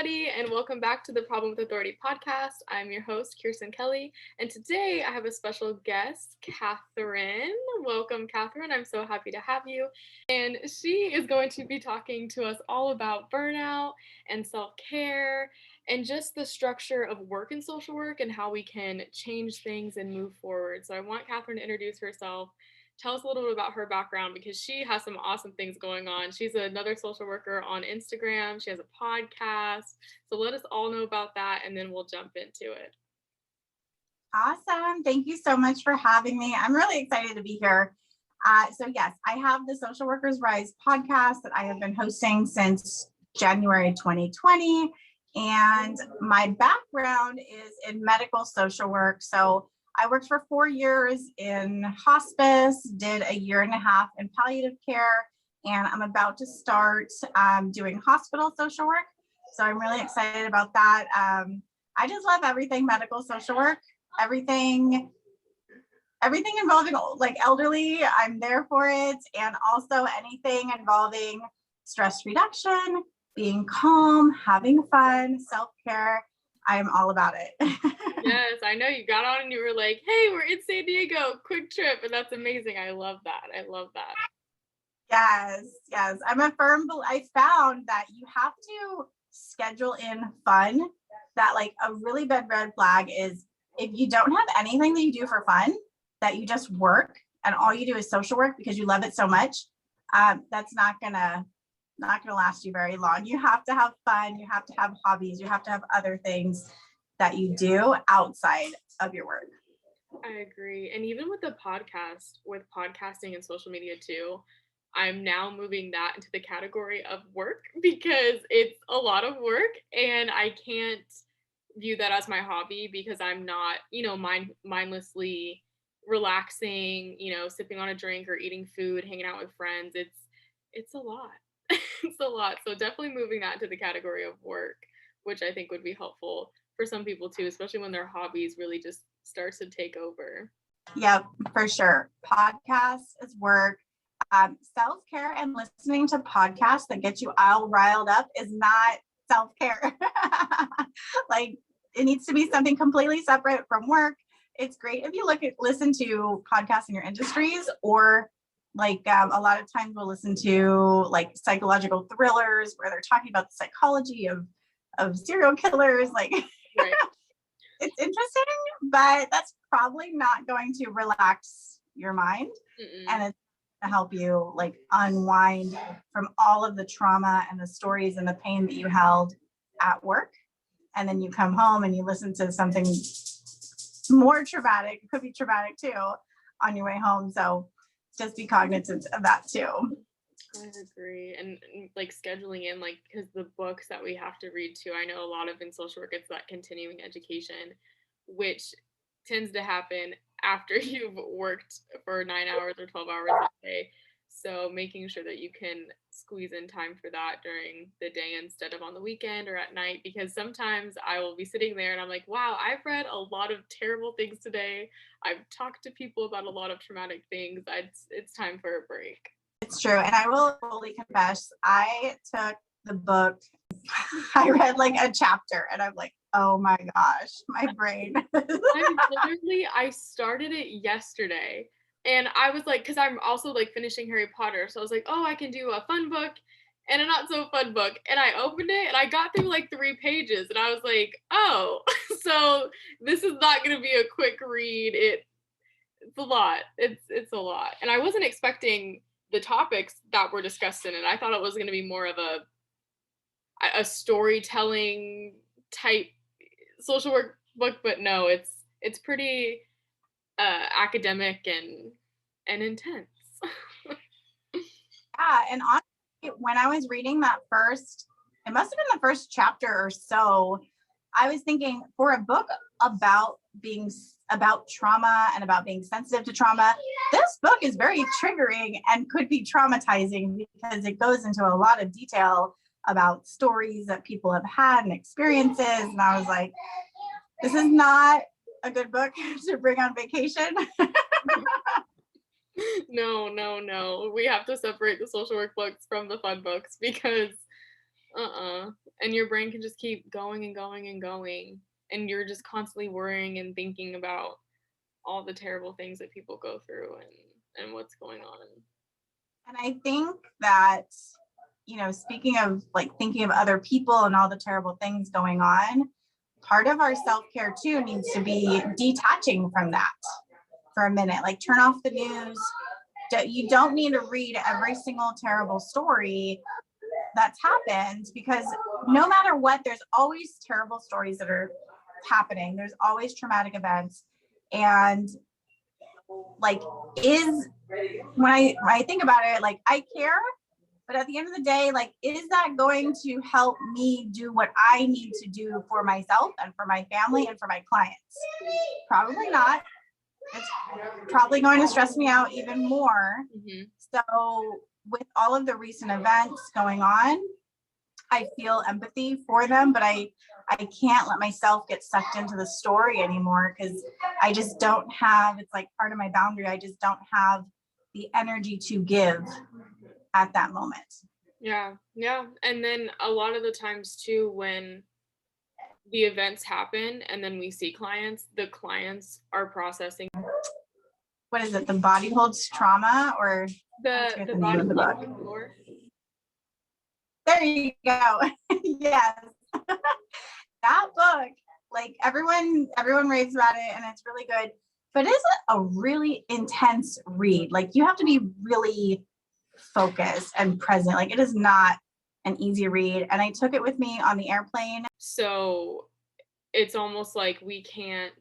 everybody, and welcome back to the Problem with Authority podcast. I'm your host, Kirsten Kelly, and today I have a special guest, Catherine. Welcome, Catherine. I'm so happy to have you. And she is going to be talking to us all about burnout and self-care and just the structure of work and social work and how we can change things and move forward. So I want Catherine to introduce herself. Tell us a little bit about her background because she has some awesome things going on. She's another social worker on Instagram. She has a podcast. So let us all know about that, and then we'll jump into it. Awesome. Thank you so much for having me. I'm really excited to be here. So yes, I have the Social Workers Rise podcast that I have been hosting since January 2020. And my background is in medical social work. So I worked for 4 years in hospice, did a year and a half in palliative care, and I'm about to start doing hospital social work. So I'm really excited about that. I just love everything medical social work, everything involving like elderly, I'm there for it. And also anything involving stress reduction, being calm, having fun, self-care. I'm all about it. Yes, I know you got on and you were like, hey, we're in San Diego, quick trip. And that's amazing. I love that. Yes. I found that you have to schedule in fun. That like a really big red flag is if you don't have anything that you do for fun, that you just work and all you do is social work because you love it so much. That's not gonna last you very long. You have to have fun. You have to have hobbies. You have to have other things that you do outside of your work. I agree. And even with the podcast, with podcasting and social media too, I'm now moving that into the category of work because it's a lot of work and I can't view that as my hobby because I'm not, mindlessly relaxing, sipping on a drink or eating food, hanging out with friends. It's a lot. It's a lot. So definitely moving that into the category of work, which I think would be helpful for some people too, especially when their hobbies really just starts to take over. Yep, for sure. Podcasts is work. Self-care and listening to podcasts that get you all riled up is not self-care. Like it needs to be something completely separate from work. It's great if you listen to podcasts in your industries, or like a lot of times we'll listen to like psychological thrillers where they're talking about the psychology of serial killers. Like Right. It's interesting, but that's probably not going to relax your mind. And it's to help you like unwind from all of the trauma and the stories and the pain that you held at work. And then you come home and you listen to something more traumatic, it could be traumatic too, on your way home. So just be cognizant of that too. I agree. And like scheduling in, like, because the books that we have to read too, I know a lot of in social work, it's that continuing education, which tends to happen after you've worked for 9 hours or 12 hours a day. So making sure that you can squeeze in time for that during the day instead of on the weekend or at night, because sometimes I will be sitting there and I'm like, wow, I've read a lot of terrible things today. I've talked to people about a lot of traumatic things. It's time for a break. It's true. And I will fully confess, I took the book, I read like a chapter and I'm like, oh my gosh, my brain. I started it yesterday and I was like, because I'm also like finishing Harry Potter. So I was like, oh, I can do a fun book and a not so fun book. And I opened it and I got through like 3 pages and I was like, oh, so this is not going to be a quick read. It's a lot. It's a lot. And I wasn't expecting the topics that were discussed in it. I thought it was going to be more of a storytelling type social work book, but no, it's pretty academic and intense. Yeah, and honestly, when I was reading that it must have been the first chapter or so, I was thinking for a book about trauma and about being sensitive to trauma, this book is very triggering and could be traumatizing because it goes into a lot of detail about stories that people have had and experiences. And I was like, this is not a good book to bring on vacation. No. We have to separate the social work books from the fun books because And your brain can just keep going and going and going, and you're just constantly worrying and thinking about all the terrible things that people go through and what's going on. And I think that, speaking of like thinking of other people and all the terrible things going on, part of our self-care too needs to be detaching from that for a minute. Like, turn off the news. You don't need to read every single terrible story that's happened, because no matter what, there's always terrible stories that are happening. There's always traumatic events. And like, when I think about it, like, I care, but at the end of the day, like, is that going to help me do what I need to do for myself and for my family and for my clients? Probably not. It's probably going to stress me out even more. Mm-hmm. So with all of the recent events going on, I feel empathy for them, but I can't let myself get sucked into the story anymore, because I just don't have, it's like part of my boundary. I just don't have the energy to give at that moment. Yeah. And then a lot of the times too, when the events happen and then we see clients, the clients are processing. What is it? The Body Holds Trauma, or the name body of the book? floor. There you go. Yes. That book, like, everyone raves about it and it's really good, but it's a really intense read. Like, you have to be really focused and present. Like, it is not an easy read. And I took it with me on the airplane. So it's almost like we can't,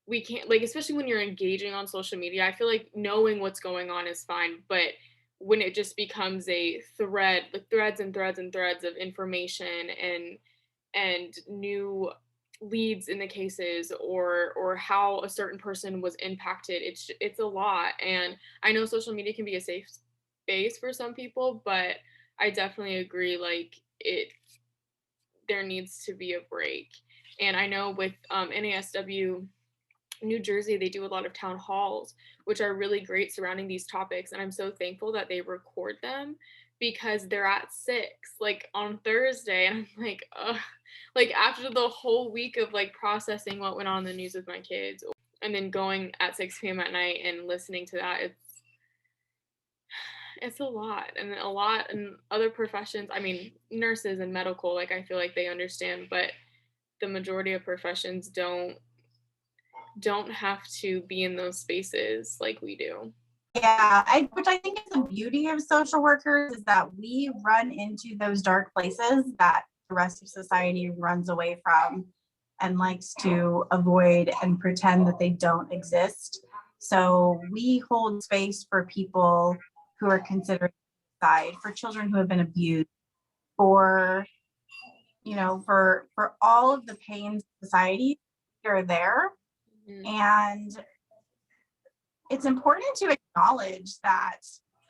like, especially when you're engaging on social media, I feel like knowing what's going on is fine, but when it just becomes a thread, like threads and threads and threads of information and new leads in the cases, or how a certain person was impacted, it's a lot. And I know social media can be a safe space for some people, but I definitely agree, like, there needs to be a break. And I know with NASW New Jersey, they do a lot of town halls, which are really great surrounding these topics. And I'm so thankful that they record them, because they're at 6, like on Thursday. And I'm like, ugh. Like, after the whole week of like processing what went on in the news with my kids, and then going at 6 p.m. at night and listening to that, it's a lot. And a lot in other professions, I mean, nurses and medical, like, I feel like they understand, but the majority of professions don't have to be in those spaces like we do. Yeah, which I think is the beauty of social workers, is that we run into those dark places that the rest of society runs away from and likes to avoid and pretend that they don't exist. So we hold space for people who are considering suicide, for children who have been abused, for all of the pains of society that are there. Mm-hmm. And it's important to acknowledge that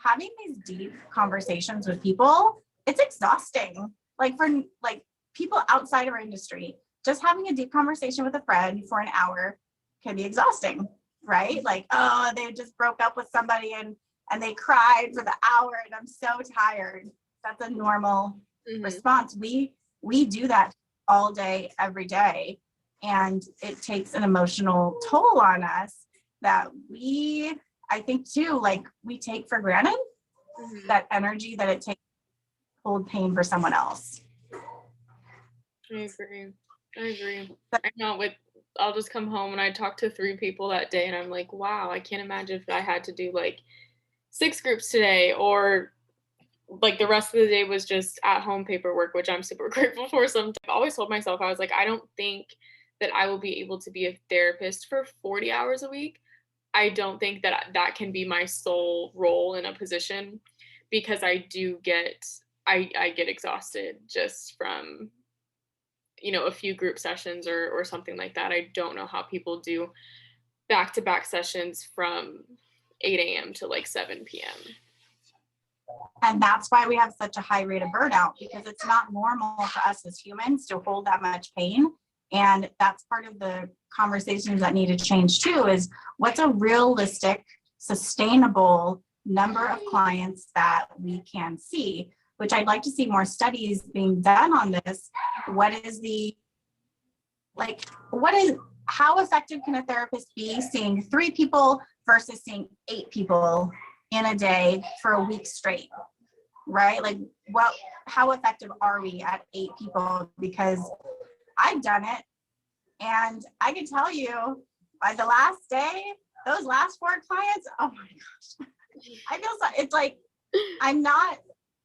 having these deep conversations with people, it's exhausting. Like, for like people outside of our industry, just having a deep conversation with a friend for an hour can be exhausting, right? Like, oh, they just broke up with somebody and they cried for the hour and I'm so tired. That's a normal response. We do that all day, every day. And it takes an emotional toll on us that I think too, like, we take for granted, that energy that it takes to hold pain for someone else. I agree. I know, I'll just come home and I talk to 3 people that day and I'm like, wow, I can't imagine if I had to do like 6 groups today, or like the rest of the day was just at home paperwork, which I'm super grateful for. Sometimes I always told myself, I was like, I don't think that I will be able to be a therapist for 40 hours a week. I don't think that can be my sole role in a position, because I get exhausted just from, a few group sessions or something like that. I don't know how people do back-to-back sessions from 8 a.m. to like 7 p.m. And that's why we have such a high rate of burnout, because it's not normal for us as humans to hold that much pain. And that's part of the conversations that need to change too, is what's a realistic, sustainable number of clients that we can see. which I'd like to see more studies being done on this. How effective can a therapist be seeing 3 people versus seeing 8 people in a day for a week straight, right? Like, how effective are we at 8 people? Because I've done it, and I can tell you, by the last day, those last 4 clients, oh my gosh, I feel so, it's like I'm not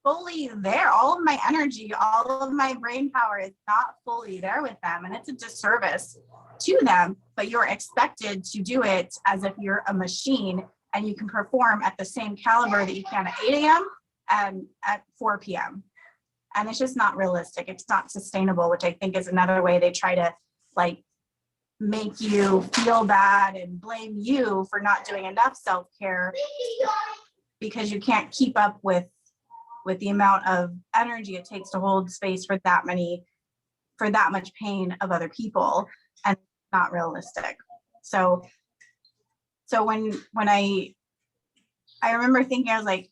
fully there. All of my energy, all of my brain power is not fully there with them, and it's a disservice to them. But you're expected to do it as if you're a machine, and you can perform at the same caliber that you can at 8 a.m. and at 4 p.m. And it's just not realistic. It's not sustainable, which I think is another way they try to like make you feel bad and blame you for not doing enough self-care because you can't keep up with the amount of energy it takes to hold space for that much pain of other people, and it's not realistic. So when I remember thinking, I was like,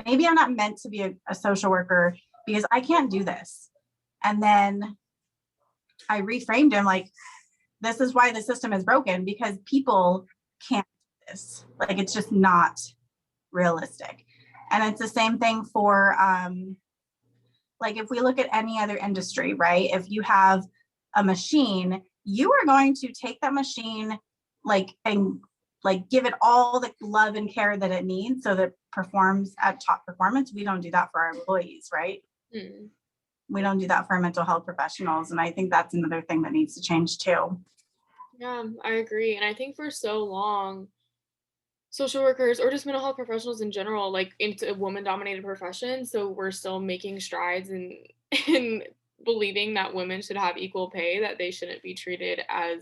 maybe I'm not meant to be a social worker because I can't do this. And then I reframed him like, this is why the system is broken, because people can't do this. Like, it's just not realistic. And it's the same thing for, like, if we look at any other industry, right? If you have a machine, you are going to take that machine, and give it all the love and care that it needs so that it performs at top performance. We don't do that for our employees, right? Mm. We don't do that for our mental health professionals. And I think that's another thing that needs to change too. Yeah, I agree. And I think for so long, social workers or just mental health professionals in general, like, it's a woman-dominated profession, so we're still making strides in believing that women should have equal pay, that they shouldn't be treated as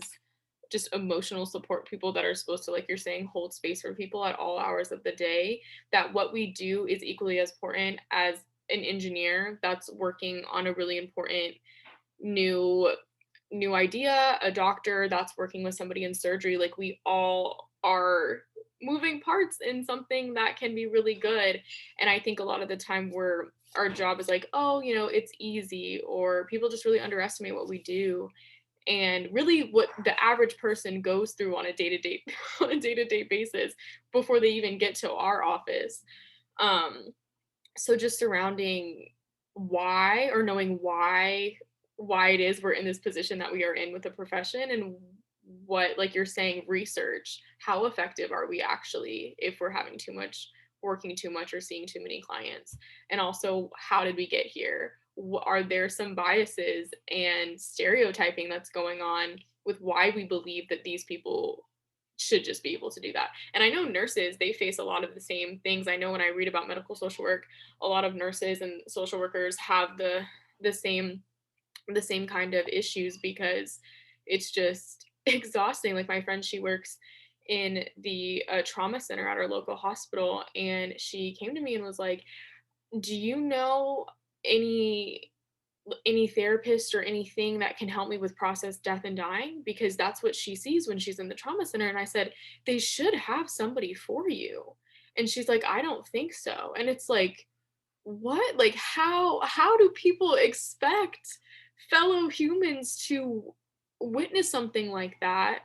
just emotional support people that are supposed to, like you're saying, hold space for people at all hours of the day, that what we do is equally as important as an engineer that's working on a really important new idea, a doctor that's working with somebody in surgery. Like, we all are moving parts in something that can be really good. And I think a lot of the time our job is like, oh, it's easy, or people just really underestimate what we do, and really what the average person goes through on a day-to-day basis before they even get to our office. So just surrounding why, or knowing why it is we're in this position that we are in with the profession, and what, like you're saying, research, how effective are we actually if we're working too much or seeing too many clients, and also how did we get here? Are there some biases and stereotyping that's going on with why we believe that these people should just be able to do that? And I know nurses, they face a lot of the same things. I know when I read about medical social work, a lot of nurses and social workers have the same kind of issues, because it's just exhausting. Like, my friend, she works in the trauma center at our local hospital, and she came to me and was like, do you know any therapist or anything that can help me with process death and dying? Because that's what she sees when she's in the trauma center. And I said, they should have somebody for you. And she's like, I don't think so. And it's like, what? Like, how do people expect fellow humans to witness something like that,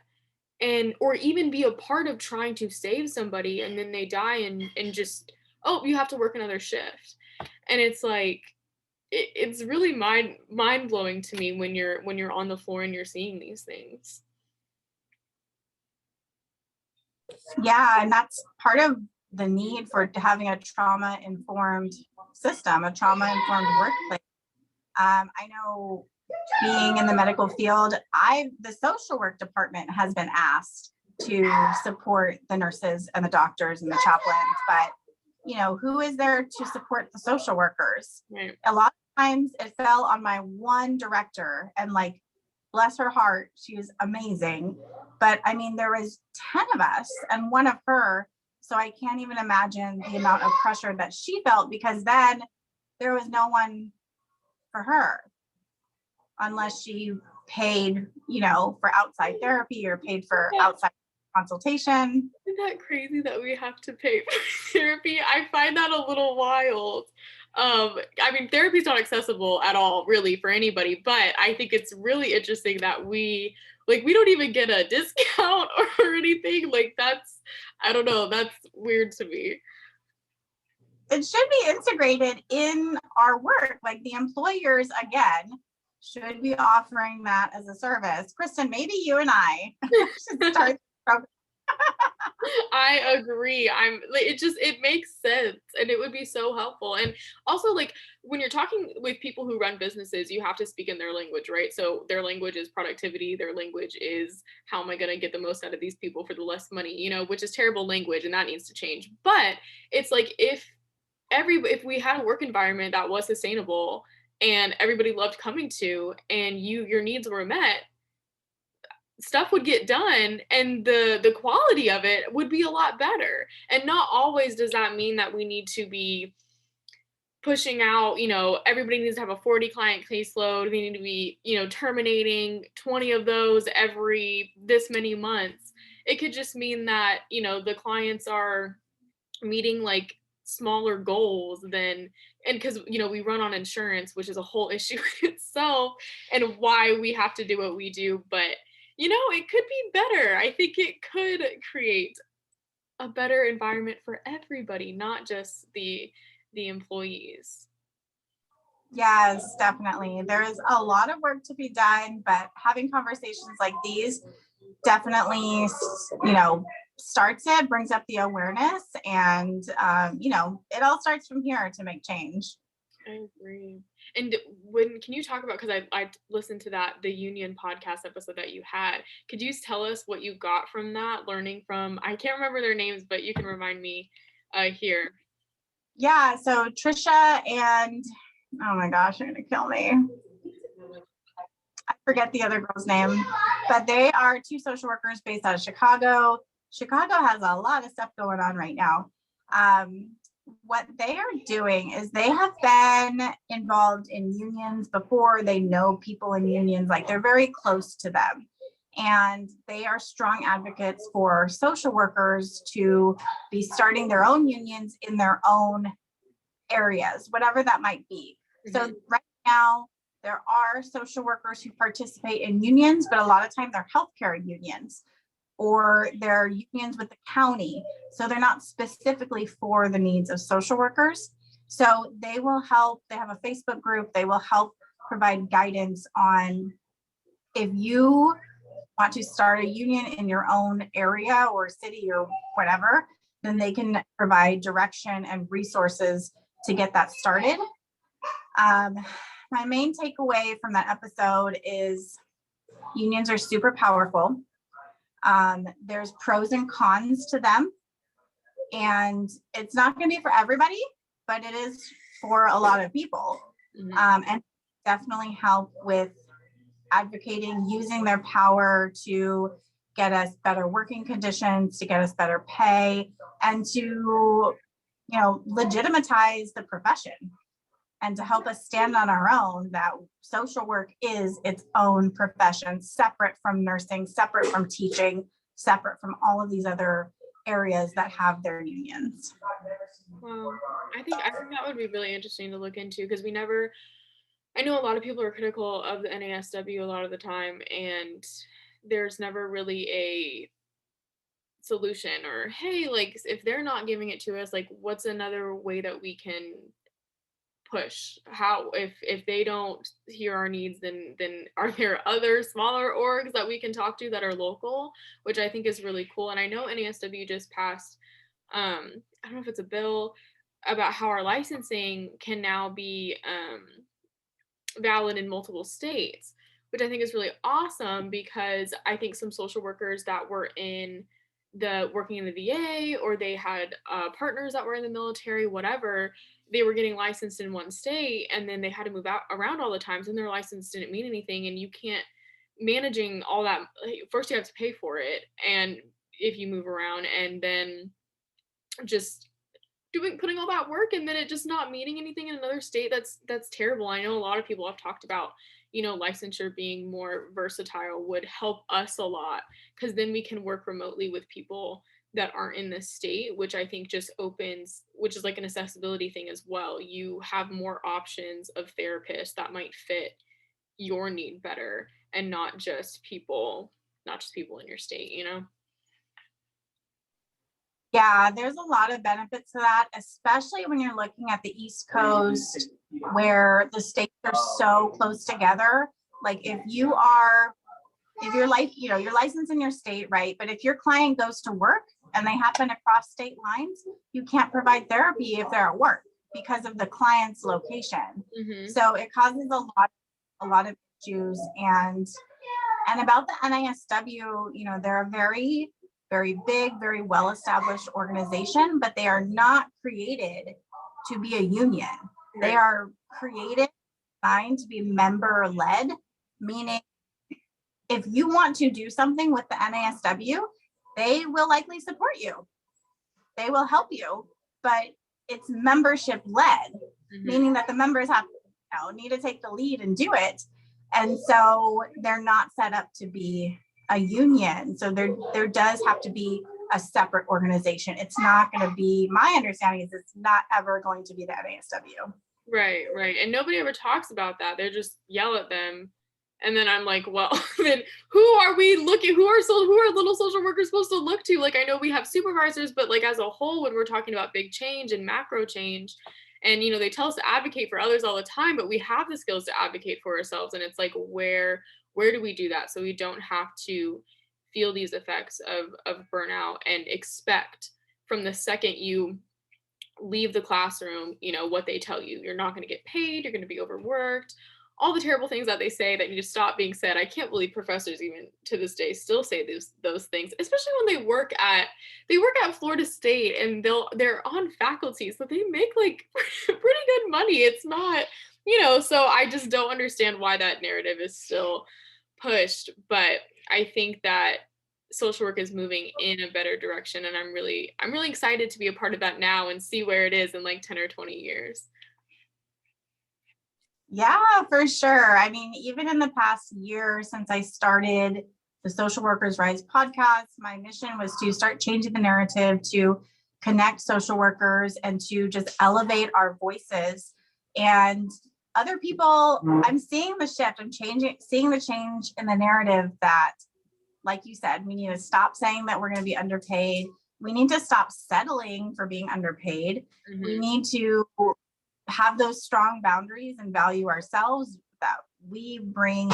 and or even be a part of trying to save somebody, and then they die, and just, oh, you have to work another shift? And it's like, it's really mind blowing to me when you're on the floor and you're seeing these things. Yeah, and that's part of the need for having a trauma-informed system, a trauma-informed workplace. I know, being in the medical field, the social work department has been asked to support the nurses and the doctors and the chaplains, but who is there to support the social workers? Right. A lot of times it fell on my one director, and like, bless her heart, she was amazing. But I mean, there was 10 of us and one of her. So I can't even imagine the amount of pressure that she felt, because then there was no one for her unless she paid, for outside therapy or paid for outside consultation. Isn't that crazy that we have to pay for therapy? I find that a little wild. I mean, therapy is not accessible at all, really, for anybody, but I think it's really interesting that we don't even get a discount or anything. Like, I don't know, that's weird to me. It should be integrated in our work. Like the employers, again, should be offering that as a service. Kristen, maybe you and I should start. I agree. I'm like, it makes sense and it would be so helpful. And also, like, when you're talking with people who run businesses, you have to speak in their language, right? So their language is productivity, their language is how am I going to get the most out of these people for the less money, which is terrible language and that needs to change. But it's like if we had a work environment that was sustainable and everybody loved coming to and your needs were met, stuff would get done and the quality of it would be a lot better. And not always does that mean that we need to be pushing out, everybody needs to have a 40 client caseload. They need to be, terminating 20 of those every this many months. It could just mean that, the clients are meeting like smaller goals than, and because we run on insurance, which is a whole issue itself, and why we have to do what we do. But it could be better. I think it could create a better environment for everybody, not just the employees. Yes, definitely. There is a lot of work to be done, but having conversations like these definitely, starts it, brings up the awareness, and it all starts from here to make change. I agree. And can you talk about, because I listened to the union podcast episode that you had, could you tell us what you got from that, learning from, I can't remember their names, but you can remind me here. Yeah, so Trisha and, oh my gosh, you're gonna kill me. I forget the other girl's name, but they are two social workers based out of Chicago. Chicago has a lot of stuff going on right now. What they are doing is they have been involved in unions before. They know people in unions, like they're very close to them. And they are strong advocates for social workers to be starting their own unions in their own areas, whatever that might be. Mm-hmm. So right now, there are social workers who participate in unions, but a lot of times they're healthcare unions or they're unions with the county. So they're not specifically for the needs of social workers. So they will help. They have a Facebook group. They will help provide guidance on if you want to start a union in your own area or city or whatever, then they can provide direction and resources to get that started. My main takeaway from that episode is unions are super powerful. There's pros and cons to them. And it's not going to be for everybody, but it is for a lot of people. Mm-hmm. And definitely help with advocating, using their power to get us better working conditions, to get us better pay, and to, legitimize the profession and to help us stand on our own, that social work is its own profession, separate from nursing, separate from teaching, separate from all of these other areas that have their unions. Well, I think that would be really interesting to look into, because I know a lot of people are critical of the NASW a lot of the time, and there's never really a solution or, hey, like, if they're not giving it to us, like, what's another way that we can push? How, if they don't hear our needs, then are there other smaller orgs that we can talk to that are local, which I think is really cool. And I know NASW just passed, I don't know if it's a bill about how our licensing can now be valid in multiple states, which I think is really awesome, because I think some social workers that were working in the VA, or they had partners that were in the military, whatever, they were getting licensed in one state and then they had to move around all the times, and their license didn't mean anything. And you can't managing all that. First you have to pay for it, and if you move around, and then just putting all that work and then it just not meaning anything in another state, that's terrible. I know a lot of people have talked about, licensure being more versatile would help us a lot, because then we can work remotely with people that aren't in the state, which I think just opens, which is like an accessibility thing as well. You have more options of therapists that might fit your need better, and not just people in your state, you know? Yeah, there's a lot of benefits to that, especially when you're looking at the East Coast where the states are so close together. Like if you're like, you're licensed in your state, right? But if your client goes to work and they happen to cross state lines, you can't provide therapy if they're at work because of the client's location. Mm-hmm. So it causes a lot of issues. And about the NISW, they're a very, very big, very well-established organization, but they are not created to be a union. Right. They are created, designed to be member-led, meaning if you want to do something with the NASW, they will likely support you. They will help you, but it's membership led, meaning that the members need to take the lead and do it. And so they're not set up to be a union. So there does have to be a separate organization. It's not going to be, my understanding is it's not ever going to be the NASW. Right. And nobody ever talks about that. They just yell at them. And then I'm like, well, then who are little social workers supposed to look to? Like, I know we have supervisors, but like as a whole, when we're talking about big change and macro change, and they tell us to advocate for others all the time, but we have the skills to advocate for ourselves. And it's like, where do we do that so we don't have to feel these effects of burnout and expect from the second you leave the classroom, what they tell you. You're not going to get paid, you're going to be overworked, all the terrible things that they say that need to stop being said. I can't believe professors even to this day still say those things, especially when they work at Florida State and they're on faculty, so they make like pretty good money. It's not, so I just don't understand why that narrative is still pushed. But I think that social work is moving in a better direction, and I'm really excited to be a part of that now and see where it is in like 10 or 20 years. Yeah, for sure. I mean, even in the past year since I started the Social Workers Rise podcast, my mission was to start changing the narrative, to connect social workers and to just elevate our voices. And other people, I'm seeing the shift. Seeing the change in the narrative that, like you said, we need to stop saying that we're going to be underpaid. We need to stop settling for being underpaid. Mm-hmm. We need to have those strong boundaries and value ourselves, that we bring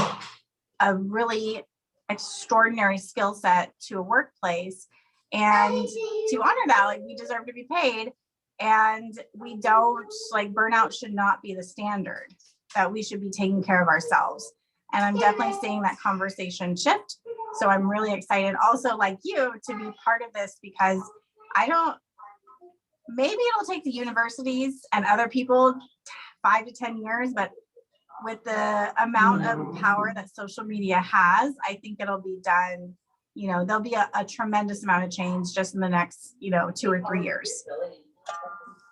a really extraordinary skill set to a workplace, and to honor that, like, we deserve to be paid, and we don't, like, burnout should not be the standard, that we should be taking care of ourselves. And I'm definitely seeing that conversation shift. So I'm really excited also, like you, to be part of this, because maybe it'll take the universities and other people 5 to 10 years, but with the amount of power that social media has, I think it'll be done. There'll be a tremendous amount of change just in the next, 2 or 3 years.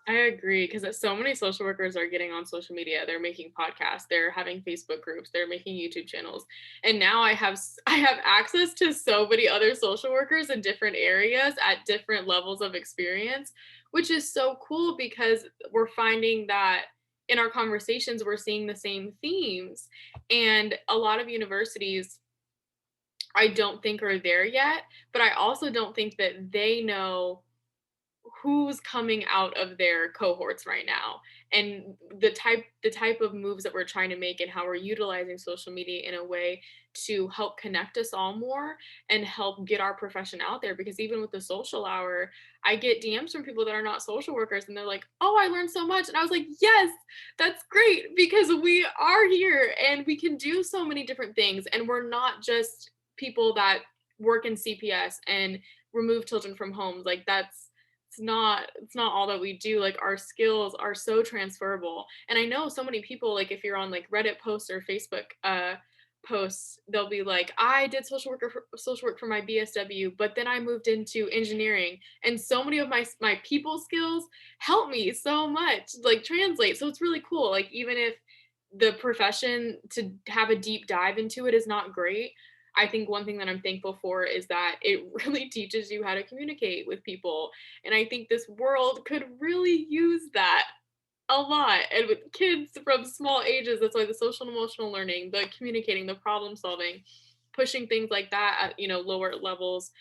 I agree, because so many social workers are getting on social media. They're making podcasts, they're having Facebook groups, they're making YouTube channels. And now I have access to so many other social workers in different areas at different levels of experience, which is so cool, because we're finding that in our conversations, we're seeing the same themes. And a lot of universities, I don't think, are there yet, but I also don't think that they know who's coming out of their cohorts right now, and the type of moves that we're trying to make, and how we're utilizing social media in a way to help connect us all more and help get our profession out there. Because even with the social hour, I get DMs from people that are not social workers, and they're like, oh, I learned so much. And I was like, yes, that's great, because we are here and we can do so many different things, and we're not just people that work in CPS and remove children from homes. Like, it's not all that we do. Like, our skills are so transferable. And I know so many people, like, if you're on like Reddit posts or Facebook posts, they'll be like, I did social work for my BSW, but then I moved into engineering, and so many of my people skills help me so much, like, translate. So it's really cool. Like, even if the profession, to have a deep dive into it, is not great, I think one thing that I'm thankful for is that it really teaches you how to communicate with people. And I think this world could really use that a lot. And with kids from small ages, that's why the social and emotional learning, the communicating, the problem solving, pushing things like that at, lower levels.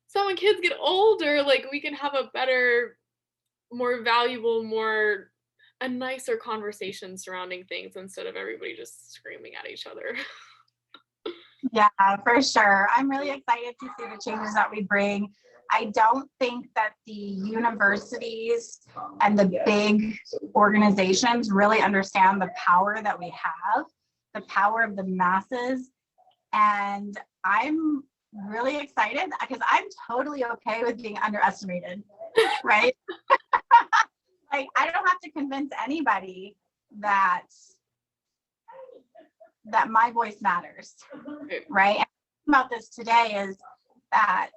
So when kids get older, like we can have a better, more valuable, a nicer conversation surrounding things instead of everybody just screaming at each other. Yeah, for sure. I'm really excited to see the changes that we bring. I don't think that the universities and the big organizations really understand the power that we have, the power of the masses. And I'm really excited because I'm totally okay with being underestimated, right? Like, I don't have to convince anybody that my voice matters, right? And about this today is that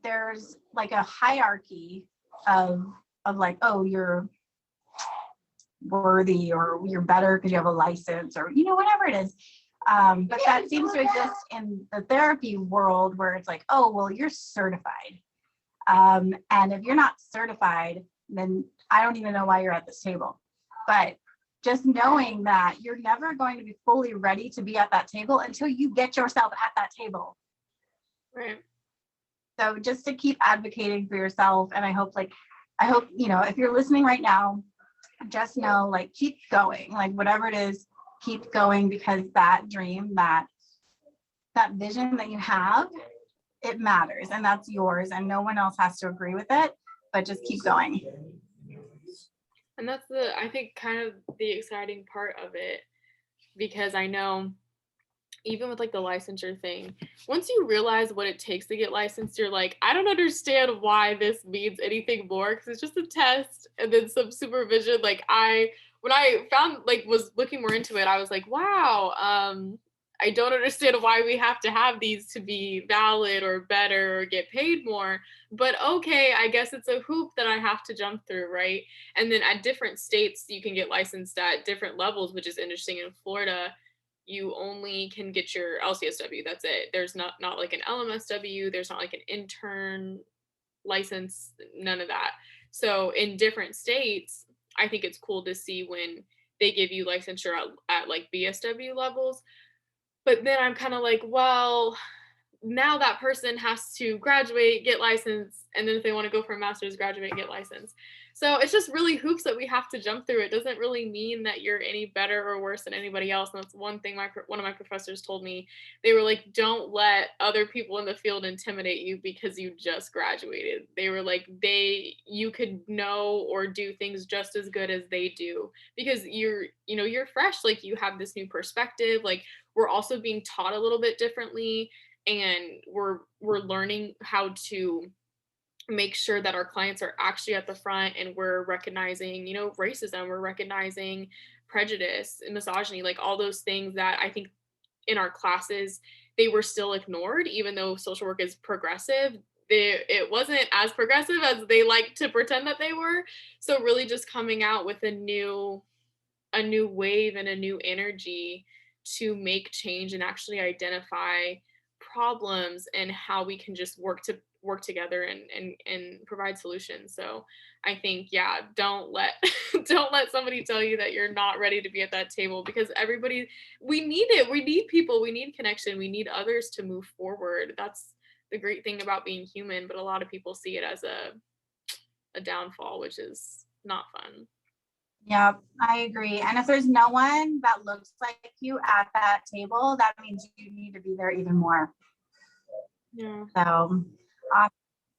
there's like a hierarchy of like, oh, you're worthy or you're better because you have a license or whatever it is. But that seems to exist in the therapy world where it's like, oh, well, you're certified. And if you're not certified, then I don't even know why you're at this table. But just knowing that you're never going to be fully ready to be at that table until you get yourself at that table. Right. So just to keep advocating for yourself. And I hope, if you're listening right now, just know, like, keep going, like whatever it is, keep going, because that dream, that vision that you have, it matters and that's yours and no one else has to agree with it, but just keep going. And that's I think kind of the exciting part of it, because I know even with like the licensure thing, once you realize what it takes to get licensed, you're like, I don't understand why this means anything more, because it's just a test and then some supervision. Like when I was looking more into it, I was like, wow, I don't understand why we have to have these to be valid or better or get paid more. But okay, I guess it's a hoop that I have to jump through, right? And then at different states, you can get licensed at different levels, which is interesting. In Florida, you only can get your LCSW. That's it. There's not like an LMSW. There's not like an intern license, none of that. So in different states, I think it's cool to see when they give you licensure at like BSW levels. But then I'm kind of like, well, now that person has to graduate, get licensed, and then if they want to go for a master's, graduate and get licensed. So it's just really hoops that we have to jump through. It doesn't really mean that you're any better or worse than anybody else. And that's one thing one of my professors told me. They were like, don't let other people in the field intimidate you because you just graduated. They were like, you could know or do things just as good as they do because you're fresh. Like, you have this new perspective. Like, we're also being taught a little bit differently, and we're learning how to make sure that our clients are actually at the front, and we're recognizing, racism, we're recognizing prejudice and misogyny, like all those things that I think in our classes, they were still ignored, even though social work is progressive. It wasn't as progressive as they like to pretend that they were. So really just coming out with a new wave and a new energy to make change and actually identify problems and how we can just work together and provide solutions. So I think, yeah, don't let don't let somebody tell you that you're not ready to be at that table, because we need it. We need people, we need connection, we need others to move forward. That's the great thing about being human, but a lot of people see it as a downfall, which is not fun. Yeah, I agree. And if there's no one that looks like you at that table, that means you need to be there even more. Yeah. So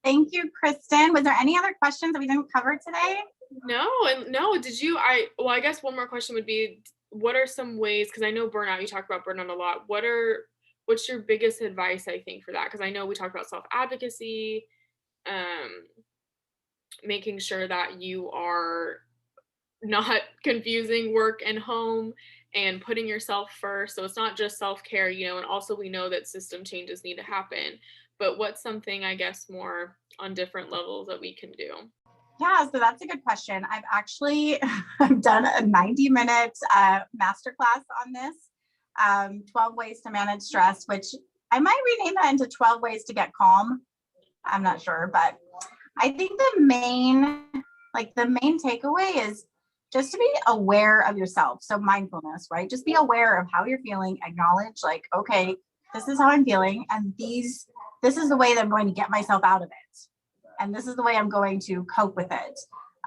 thank you, Kristen. Was there any other questions that we didn't cover today? No. I guess one more question would be, what are some ways, because I know burnout, you talk about burnout a lot. What's your biggest advice, I think, for that? Because I know we talked about self-advocacy, making sure that you are not confusing work and home and putting yourself first. So it's not just self-care, and also we know that system changes need to happen. But what's something, I guess, more on different levels that we can do? Yeah, so that's a good question. I've done a 90-minute masterclass on this, 12 ways to manage stress, which I might rename that into 12 ways to get calm. I'm not sure, but I think the main takeaway is just to be aware of yourself. So mindfulness, right? Just be aware of how you're feeling, acknowledge like, okay, this is how I'm feeling. And this is the way that I'm going to get myself out of it. And this is the way I'm going to cope with it.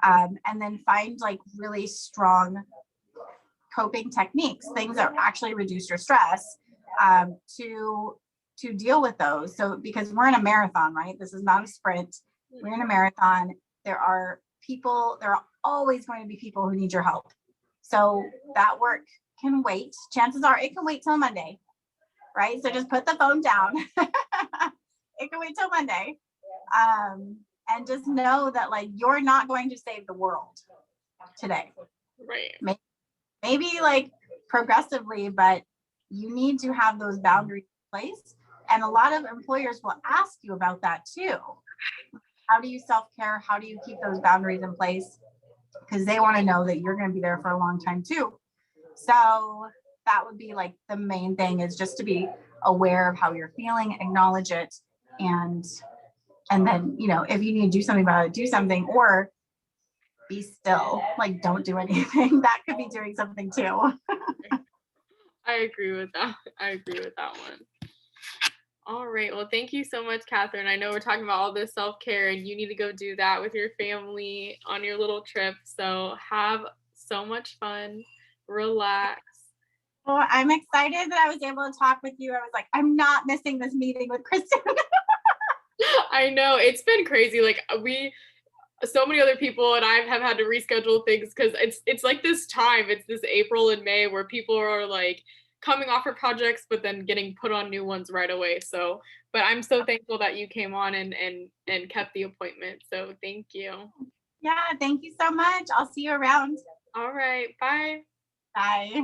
And then find like really strong coping techniques, things that actually reduce your stress, to deal with those. So because we're in a marathon, right? This is not a sprint. We're in a marathon. There are always going to be people who need your help. So that work can wait. Chances are it can wait till Monday, right? So just put the phone down. It can wait till Monday. And just know that like you're not going to save the world today. Right. Maybe like progressively, but you need to have those boundaries in place. And a lot of employers will ask you about that too. How do you self-care? How do you keep those boundaries in place? Because they want to know that you're going to be there for a long time too. So that would be like the main thing, is just to be aware of how you're feeling, acknowledge it, and then, you know, if you need to do something about it, do something, or be still, like don't do anything. That could be doing something too. I agree with that. I agree with that one. All right. Well, thank you so much, Catherine. I know we're talking about all this self-care and you need to go do that with your family on your little trip. So have so much fun. Relax. Well, I'm excited that I was able to talk with you. I was like, I'm not missing this meeting with Kristen. I know it's been crazy. Like so many other people and I have had to reschedule things because it's like this time. It's this April and May where people are like coming off of projects, but then getting put on new ones right away. So, but I'm so thankful that you came on and kept the appointment. So thank you. Yeah, thank you so much. I'll see you around. All right. Bye. Bye.